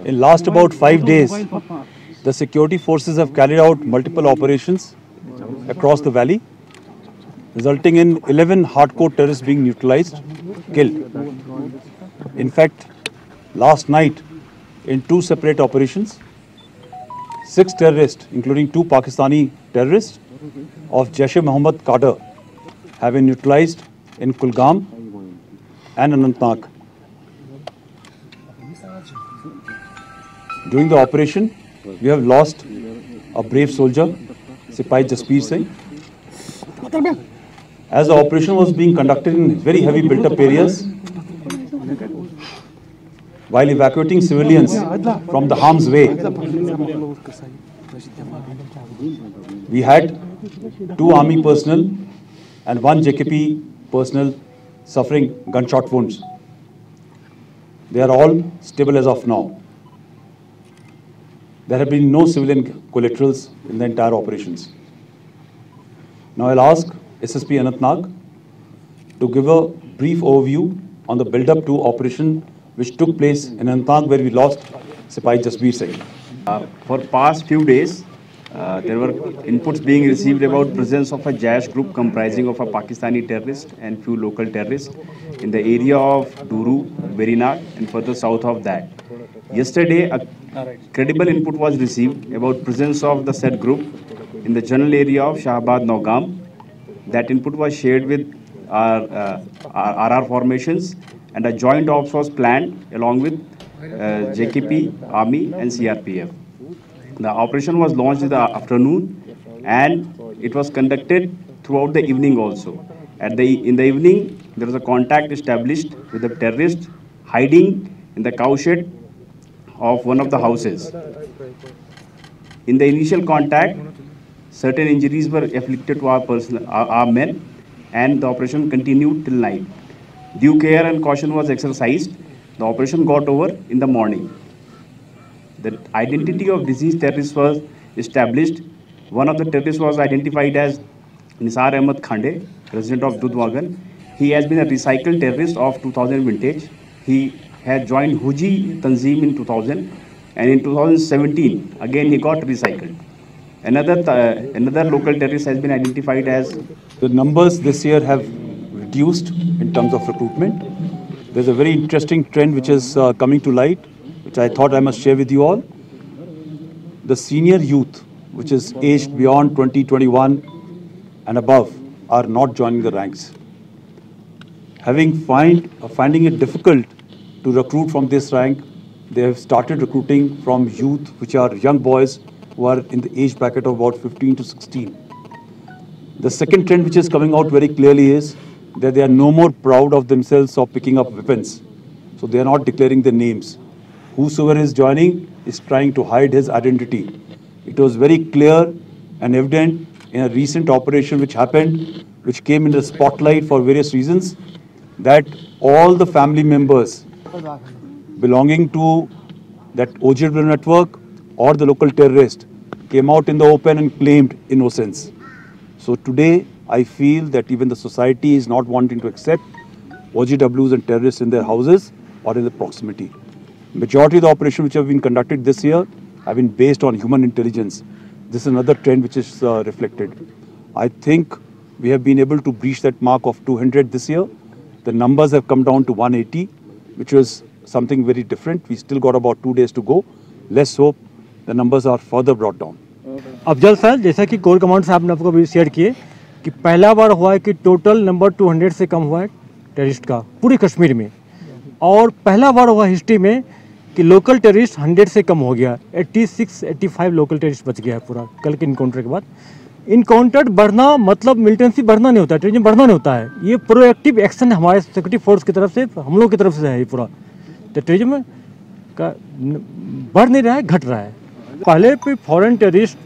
In last about 5 days, the security forces have carried out multiple operations across the valley, resulting in 11 hardcore terrorists being neutralized, killed. In fact, last night, in 2 separate operations, 6 terrorists, including 2 Pakistani terrorists of Jaish-e-Mohammed cadre, have been neutralized in Kulgam and Anantnag. During the operation, we have lost a brave soldier, Sipahi Jasbir Singh. As the operation was being conducted in very heavy built-up areas, while evacuating civilians from the harm's way, we had 2 army personnel and 1 JKP personnel suffering gunshot wounds. They are all stable as of now. There have been no civilian collaterals in the entire operations. Now I'll ask SSP Anantnag to give a brief overview on the build-up to operation which took place in Anantnag, where we lost Sipahi Jasbir Singh. For past few days, there were inputs being received about presence of a Jaish group comprising of a Pakistani terrorist and few local terrorists in the area of Duru, Verinag and further south of that. Yesterday, a credible input was received about presence of the said group in the general area of Shahabad Naugam. That input was shared with our RR formations, and a joint ops was planned along with JKP, Army and CRPF. The operation was launched in the afternoon and it was conducted throughout the evening also. In the evening, there was a contact established with the terrorists hiding in the cowshed of one of the houses. In the initial contact, certain injuries were afflicted to our men, and the operation continued till night. Due care and caution was exercised. The operation got over in the morning. The identity of deceased terrorists was established. One of the terrorists was identified as Nisar Ahmed Khande, resident of Dudhwagan. He has been a recycled terrorist of 2000 vintage. He had joined Huji Tanzim in 2000, and in 2017 again he got recycled. Another local terrorist has been identified as. The numbers this year have reduced in terms of recruitment. There's a very interesting trend which is coming to light, which I thought I must share with you all. The senior youth, which is aged beyond 20, 21 and above, are not joining the ranks. Finding it difficult to recruit from this rank, they have started recruiting from youth, which are young boys who are in the age bracket of about 15 to 16. The second trend which is coming out very clearly is that they are no more proud of themselves of picking up weapons. So they are not declaring their names. Whosoever is joining is trying to hide his identity. It was very clear and evident in a recent operation which happened, which came in the spotlight for various reasons, that all the family members belonging to that OGW network or the local terrorist came out in the open and claimed innocence. So today, I feel that even the society is not wanting to accept OGWs and terrorists in their houses or in the proximity. Majority of the operations which have been conducted this year have been based on human intelligence. This is another trend which is reflected. I think we have been able to breach that mark of 200 this year. The numbers have come down to 180, which was something very different. We still got about 2 days to go. Let's hope the numbers are further brought down. Afzal sir, जैसा कि core commander साहब ने आपको भी share किए कि पहला बार हुआ है कि टोटल नंबर 200 से कम हुआ है टेररिस्ट का पूरे कश्मीर में, और पहला बार हुआ हिस्ट्री में कि लोकल टेररिस्ट 100 से कम हो गया। 86-85 लोकल टेररिस्ट बच गया है पूरा कल के इनकाउंटर के बाद। इनकाउंटर बढ़ना मतलब मिलिटेंसी बढ़ना नहीं होता है, टेररिज्म बढ़ना नहीं होता है। ये प्रोएक्टिव एक्शन हमारे सिक्योरिटी फोर्स की तरफ से, हम लोग की तरफ से है ये पूरा। तो टेररिज्म का बढ़ नहीं रहा है, घट रहा है। पहले पे फॉरेन टेररिस्ट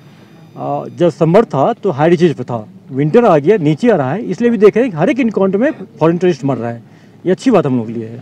जब समर था तो हाई रिचेज पे था, विंटर आ गया नीचे आ रहा है, इसलिए भी देख रहे हैं कि हर एक इनकाउंटर में फॉरेन टेररिस्ट मर रहा है। ये अच्छी बात हम लोग के लिए है।